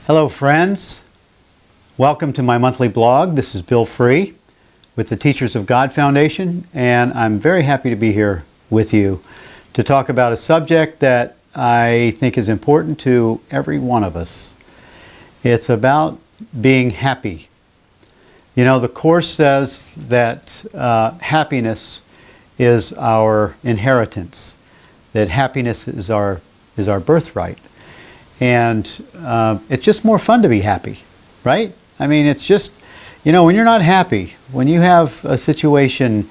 Hello friends, welcome to my monthly blog. This is Bill Free with the Teachers of God Foundation, and I'm very happy to be here with you to talk about a subject that I think is important to every one of us. It's about being happy. You know, the Course says that happiness is our inheritance, that happiness is our birthright. And it's just more fun to be happy, right? I mean, it's just, you know, when you're not happy, when you have a situation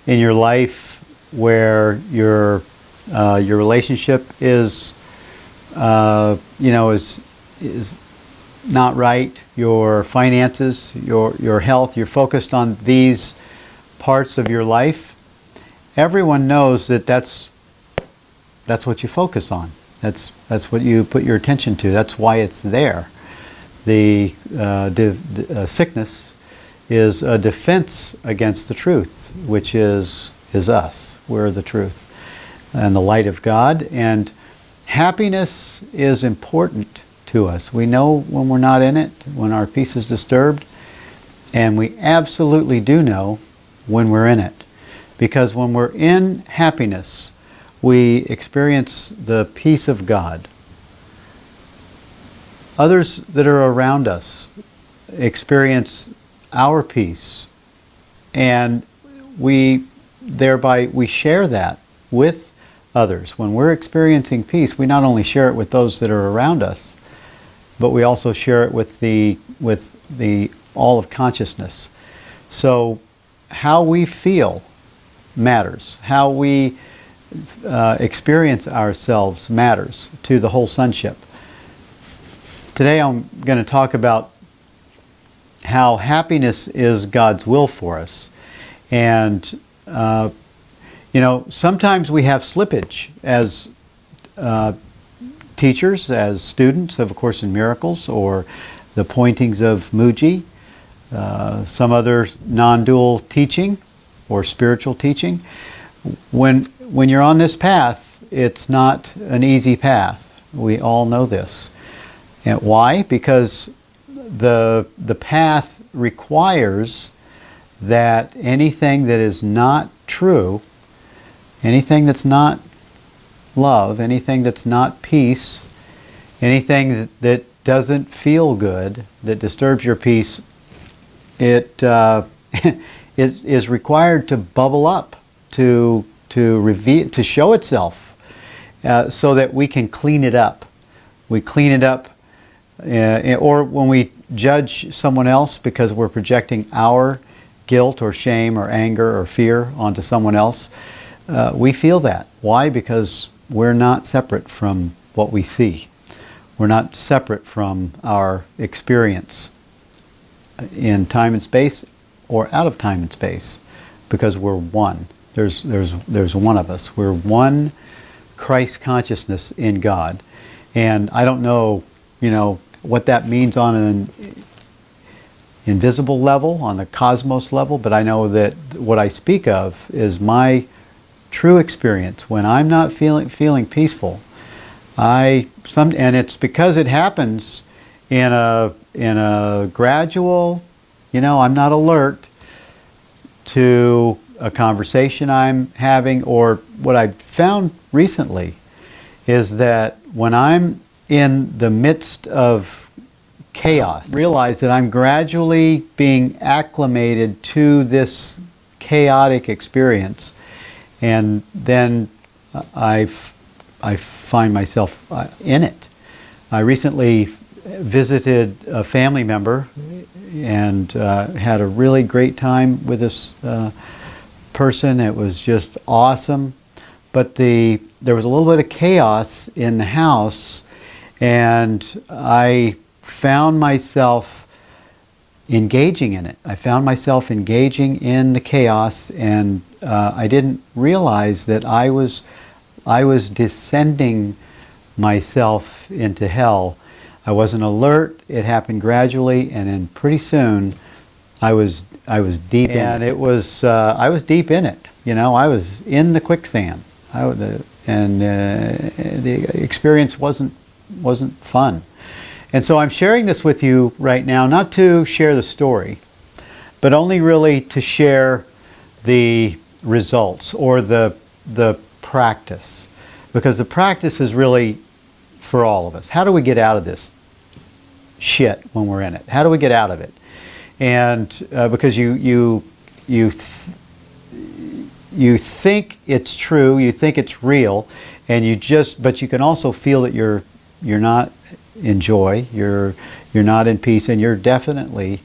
in your life where your relationship is, is not right, your finances, your health, you're focused on these parts of your life, everyone knows that that's what you focus on. That's what you put your attention to. That's why it's there. The sickness is a defense against the truth, which is us. We're the truth and the light of God. And happiness is important to us. We know when we're not in it, when our peace is disturbed, and we absolutely do know when we're in it. Because when we're in happiness, we experience the peace of God. Others that are around us experience our peace, and we share that with others. When we're experiencing peace, we not only share it with those that are around us, but we also share it with the all of consciousness. So how we feel matters. How we experience ourselves matters to the whole sonship. Today I'm going to talk about how happiness is God's will for us. And, sometimes we have slippage as teachers, as students of A Course in Miracles, or the pointings of Muji, some other non-dual teaching or spiritual teaching. When you're on this path, it's not an easy path. We all know this. And why? Because the path requires that anything that is not true, anything that's not love, anything that's not peace, anything that doesn't feel good, that disturbs your peace, it is required to bubble up, to reveal, to show itself, so that we can clean it up. We clean it up, or when we judge someone else because we're projecting our guilt or shame or anger or fear onto someone else, we feel that. Why? Because we're not separate from what we see. We're not separate from our experience in time and space or out of time and space, because we're one. There's one of us. We're one Christ consciousness in God. And I don't know, what that means on an invisible level, on the cosmos level, but I know that what I speak of is my true experience. When I'm not feeling peaceful, and it's because it happens in a gradual, I'm not alert to a conversation I'm having, or what I've found recently is that when I'm in the midst of chaos, realize that I'm gradually being acclimated to this chaotic experience, and then I find myself in it. I recently visited a family member and had a really great time with this person. It was just awesome, but there was a little bit of chaos in the house, and I found myself engaging in it. I found myself engaging in the chaos, and I didn't realize that I was descending myself into hell. I wasn't alert. It happened gradually, and then pretty soon I was deep in it. And it was I was deep in it. I was in the quicksand. The experience wasn't fun. And so I'm sharing this with you right now, not to share the story, but only really to share the results or the practice. Because the practice is really for all of us. How do we get out of this shit when we're in it? How do we get out of it? And because you think it's true, you think it's real, and but you can also feel that you're not in joy, you're not in peace, and you're definitely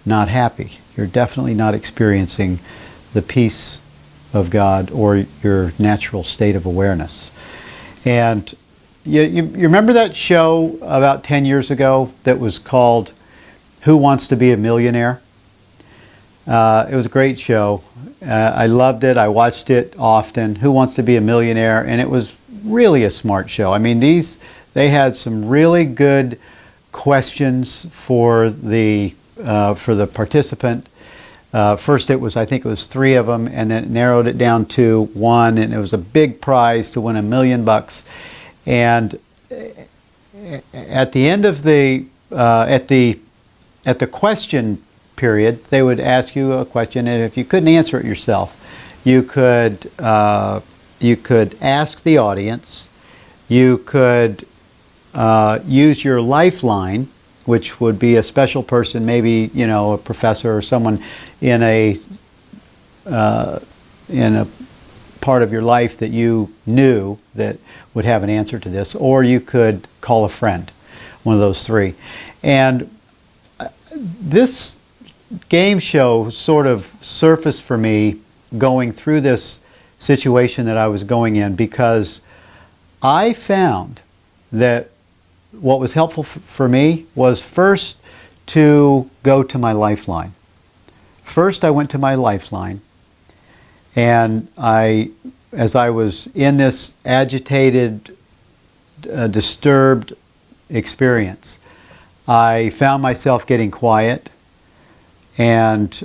not happy. You're definitely not experiencing the peace of God or your natural state of awareness. And you remember that show about 10 years ago that was called Who Wants to Be a Millionaire? It was a great show. I loved it. I watched it often. Who Wants to Be a Millionaire? And it was really a smart show. I mean, they had some really good questions for the participant. First, I think it was 3 of them, and then it narrowed it down to 1, and it was a big prize to win $1 million. And at the end of the question period, they would ask you a question, and if you couldn't answer it yourself, you could ask the audience. You could use your lifeline, which would be a special person, maybe a professor or someone in a part of your life that you knew that would have an answer to this, or you could call a friend, one of those 3. And this game show sort of surfaced for me going through this situation that I was going in, because I found that what was helpful for me was first to go to my lifeline. First, I went to my lifeline, and as I was in this agitated, disturbed experience, I found myself getting quiet and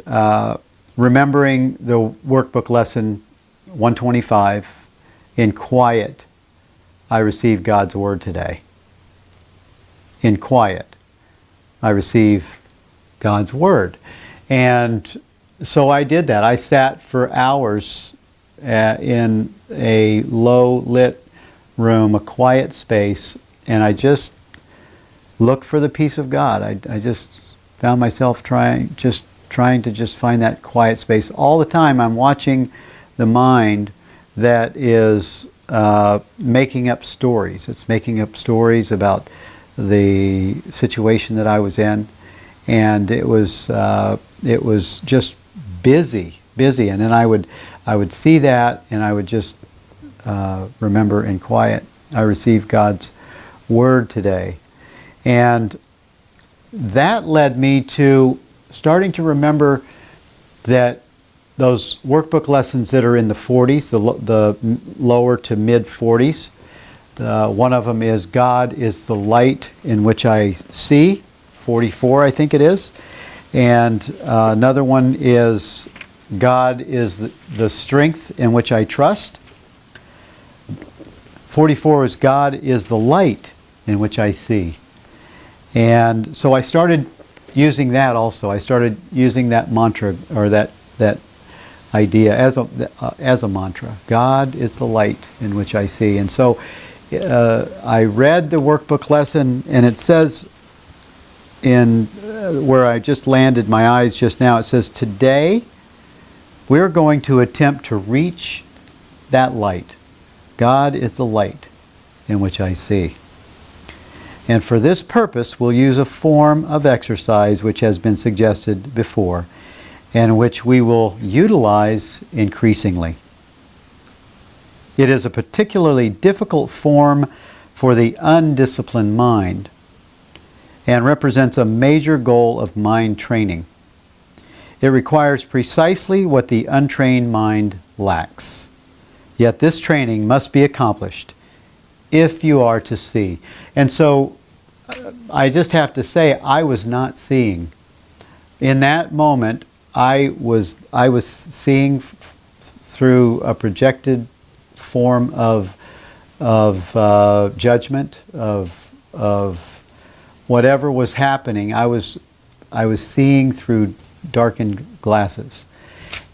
remembering the workbook lesson 125, in quiet, I receive God's Word today. In quiet, I receive God's Word. And so I did that. I sat for hours in a low-lit room, a quiet space, and I just looked for the peace of God. I just found myself trying to just find that quiet space. All the time I'm watching the mind that is making up stories. It's making up stories about the situation that I was in, and it was just busy, and then I would see that, and I would just remember in quiet, I received God's Word today. And that led me to starting to remember that those workbook lessons that are in the 40s, the lower to mid 40s, one of them is God is the light in which I see, 44 I think it is. And another one is God is the strength in which I trust. 44 is God is the light in which I see. And so I started using that also. I started using that mantra, or that idea as a mantra. God is the light in which I see. And so I read the workbook lesson, and it says in where I just landed my eyes just now, it says, today we're going to attempt to reach that light. God is the light in which I see. And for this purpose, we'll use a form of exercise which has been suggested before, and which we will utilize increasingly. It is a particularly difficult form for the undisciplined mind, and represents a major goal of mind training. It requires precisely what the untrained mind lacks. Yet this training must be accomplished if you are to see. And so I just have to say, I was not seeing. In that moment, I was seeing through a projected form of judgment, of whatever was happening, I was seeing through darkened glasses.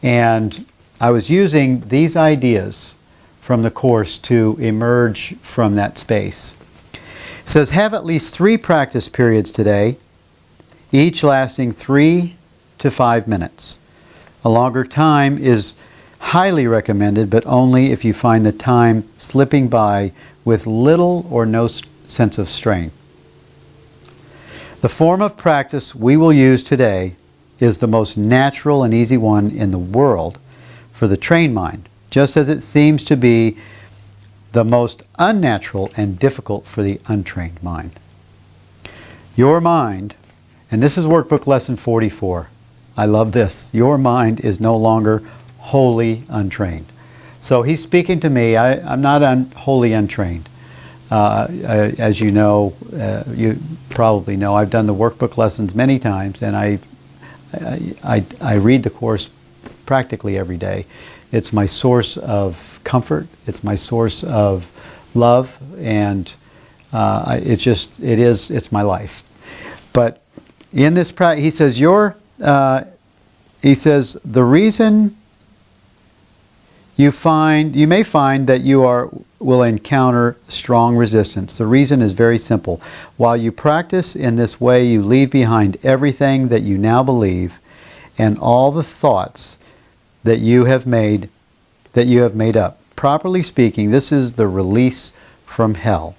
And I was using these ideas from the Course to emerge from that space. It says, have at least 3 practice periods today, each lasting 3 to 5 minutes. A longer time is highly recommended, but only if you find the time slipping by with little or no sense of strain. The form of practice we will use today is the most natural and easy one in the world for the trained mind, just as it seems to be the most unnatural and difficult for the untrained mind. Your mind, and this is workbook lesson 44. I love this. Your mind is no longer wholly untrained. So he's speaking to me. I'm not wholly untrained. As you know, you probably know, I've done the workbook lessons many times, and I read the Course practically every day. It's my source of comfort. It's my source of love, and it's my life. But in this practice, he says the reason you may find that you will encounter strong resistance. The reason is very simple. While you practice in this way, you leave behind everything that you now believe and all the thoughts that you have made up. Properly speaking, this is the release from hell.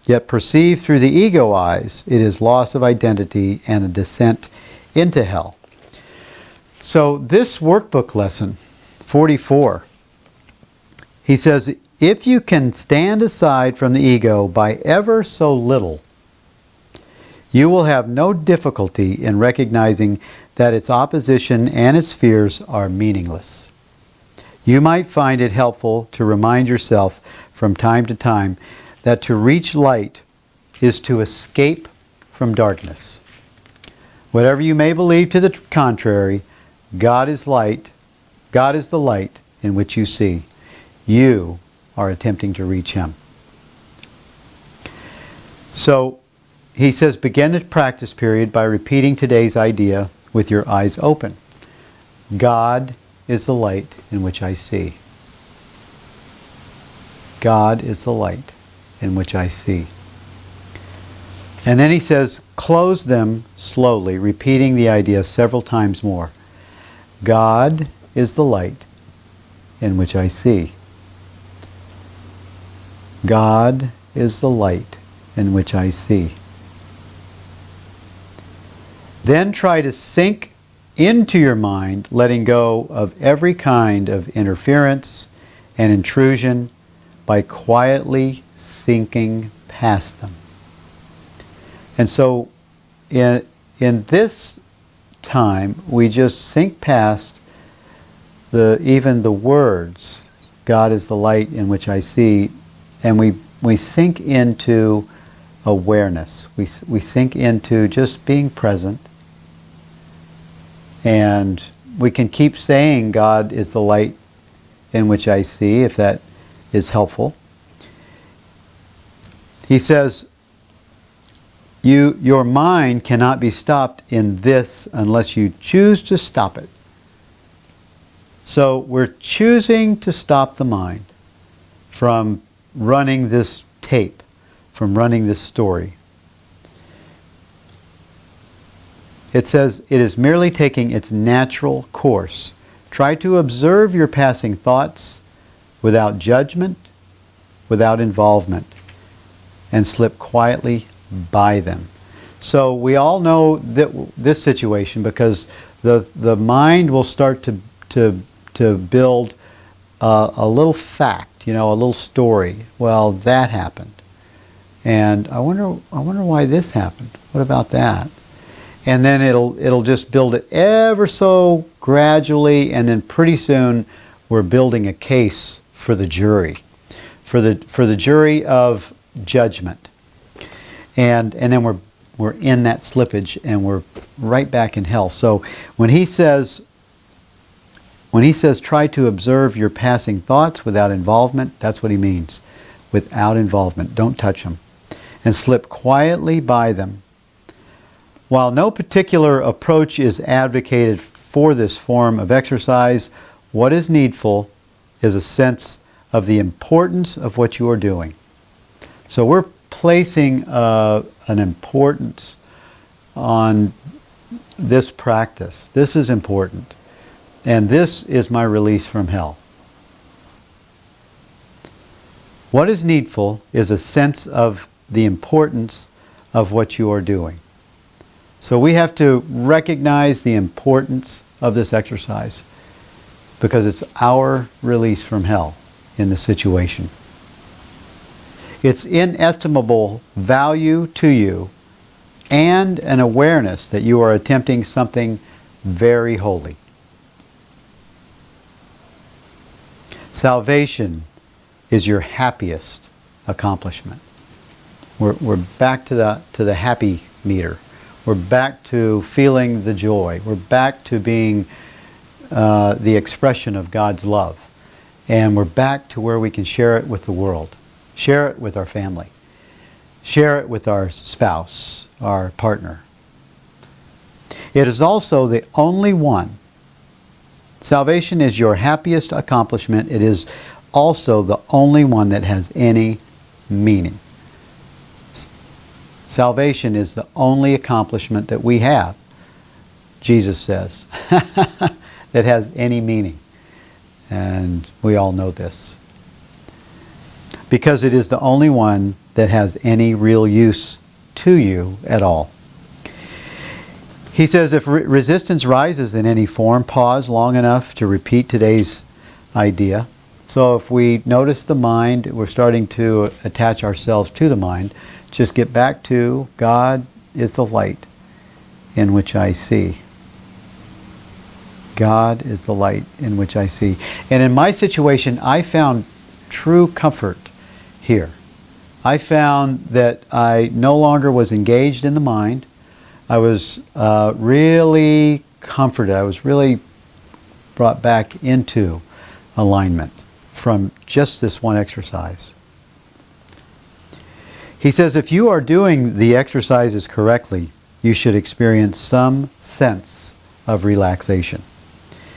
Yet perceived through the ego eyes, it is loss of identity and a descent into hell. So this workbook lesson, 44, he says, if you can stand aside from the ego by ever so little, you will have no difficulty in recognizing that its opposition and its fears are meaningless. You might find it helpful to remind yourself from time to time that to reach light is to escape from darkness. Whatever you may believe to the contrary, God is light. God is the light in which you see. You are attempting to reach Him. So he says, begin the practice period by repeating today's idea with your eyes open. God is the light in which I see. God is the light in which I see. And then he says, close them slowly, repeating the idea several times more. God is the light in which I see. God is the light in which I see. Then try to sink into your mind, letting go of every kind of interference and intrusion by quietly sinking past them. And so in this time, we just sink past even the words, God is the light in which I see, and we sink into awareness. We sink into just being present. And we can keep saying God is the light in which I see, if that is helpful. He says, your mind cannot be stopped in this unless you choose to stop it. So we're choosing to stop the mind from running this tape, from running this story. It says it is merely taking its natural course. Try to observe your passing thoughts without judgment, without involvement, and slip quietly by them. So we all know that this situation, because the mind will start to build a little fact, a little story. Well, that happened, and I wonder why this happened. What about that? And then it'll just build it ever so gradually, and then pretty soon we're building a case for the jury, for the jury of judgment, and then we're in that slippage, and we're right back in hell. So when he says try to observe your passing thoughts without involvement, that's what he means, without involvement. Don't touch them. and slip quietly by them. While no particular approach is advocated for this form of exercise, what is needful is a sense of the importance of what you are doing. So we're placing an importance on this practice. This is important. And this is my release from hell. What is needful is a sense of the importance of what you are doing. So we have to recognize the importance of this exercise because it's our release from hell in the situation. Its inestimable value to you and an awareness that you are attempting something very holy. Salvation is your happiest accomplishment. We're back to the happy meter. We're back to feeling the joy. We're back to being the expression of God's love. And we're back to where we can share it with the world. Share it with our family. Share it with our spouse, our partner. It is also the only one. Salvation is your happiest accomplishment. It is also the only one that has any meaning. Salvation is the only accomplishment that we have, Jesus says, that has any meaning. And we all know this. Because it is the only one that has any real use to you at all. He says if resistance rises in any form, pause long enough to repeat today's idea. So if we notice the mind, we're starting to attach ourselves to the mind, just get back to God is the light in which I see. God is the light in which I see. And in my situation, I found true comfort here. I found that I no longer was engaged in the mind. I was really comforted. I was really brought back into alignment from just this one exercise. He says if you are doing the exercises correctly, you should experience some sense of relaxation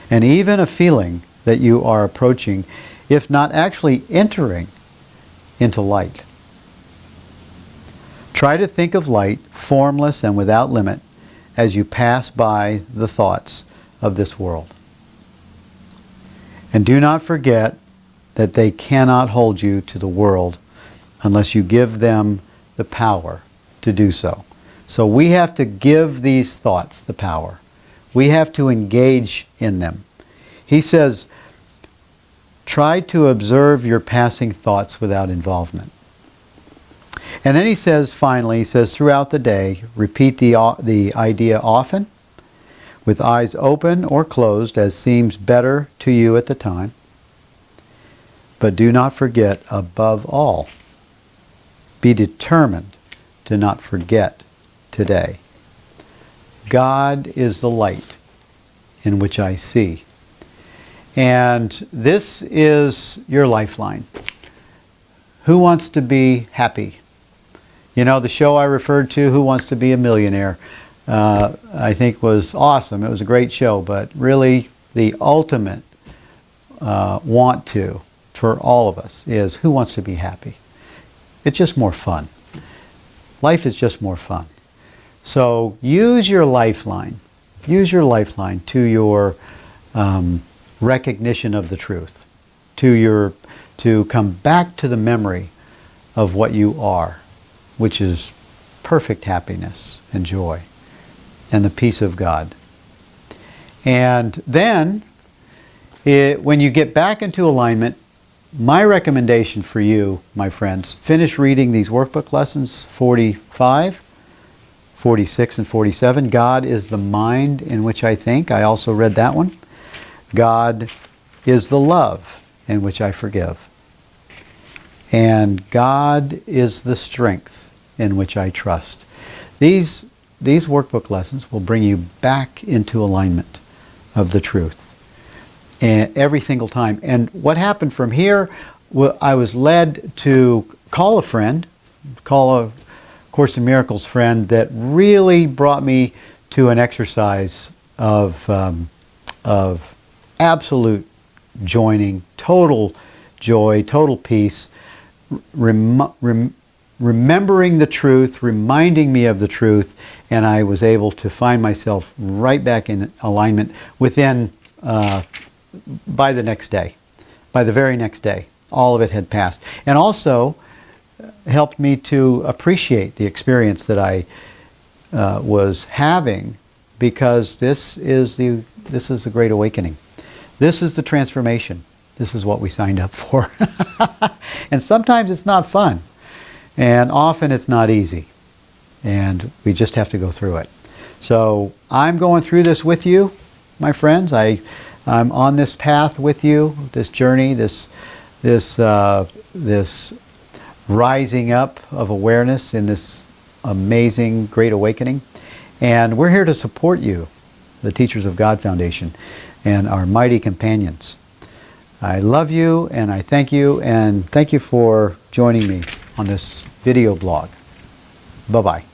and even a feeling that you are approaching, if not actually entering, into light. Try to think of light, formless and without limit, as you pass by the thoughts of this world. And do not forget that they cannot hold you to the world unless you give them the power to do so. So we have to give these thoughts the power. We have to engage in them. He says, try to observe your passing thoughts without involvement. And then he says, finally, throughout the day, repeat the idea often, with eyes open or closed as seems better to you at the time. But do not forget, above all, be determined to not forget today. God is the light in which I see. And this is your lifeline. Who wants to be happy? You know, the show I referred to, Who Wants to Be a Millionaire, I think was awesome. It was a great show, but really the ultimate want to for all of us is who wants to be happy? It's just more fun. Life is just more fun. So use your lifeline. Use your lifeline to your recognition of the truth, to come back to the memory of what you are, which is perfect happiness and joy and the peace of God. And then, when you get back into alignment, my recommendation for you, my friends, finish reading these workbook lessons 45, 46, and 47. God is the mind in which I think. I also read that one. God is the love in which I forgive. And God is the strength in which I trust. These workbook lessons will bring you back into alignment of the truth. And every single time. And what happened from here, I was led to call a friend, call Course in Miracles friend that really brought me to an exercise of absolute joining, total joy, total peace, remembering the truth, reminding me of the truth, and I was able to find myself right back in alignment within, by the next day, by the very next day. All of it had passed. And also helped me to appreciate the experience that I was having, because this is the Great Awakening. This is the transformation. This is what we signed up for. And sometimes it's not fun. And often it's not easy. And we just have to go through it. So I'm going through this with you, my friends. I'm on this path with you, this journey, this rising up of awareness in this amazing Great Awakening. And we're here to support you, the Teachers of God Foundation, and our mighty companions. I love you, and I thank you for joining me on this video blog. Bye-bye.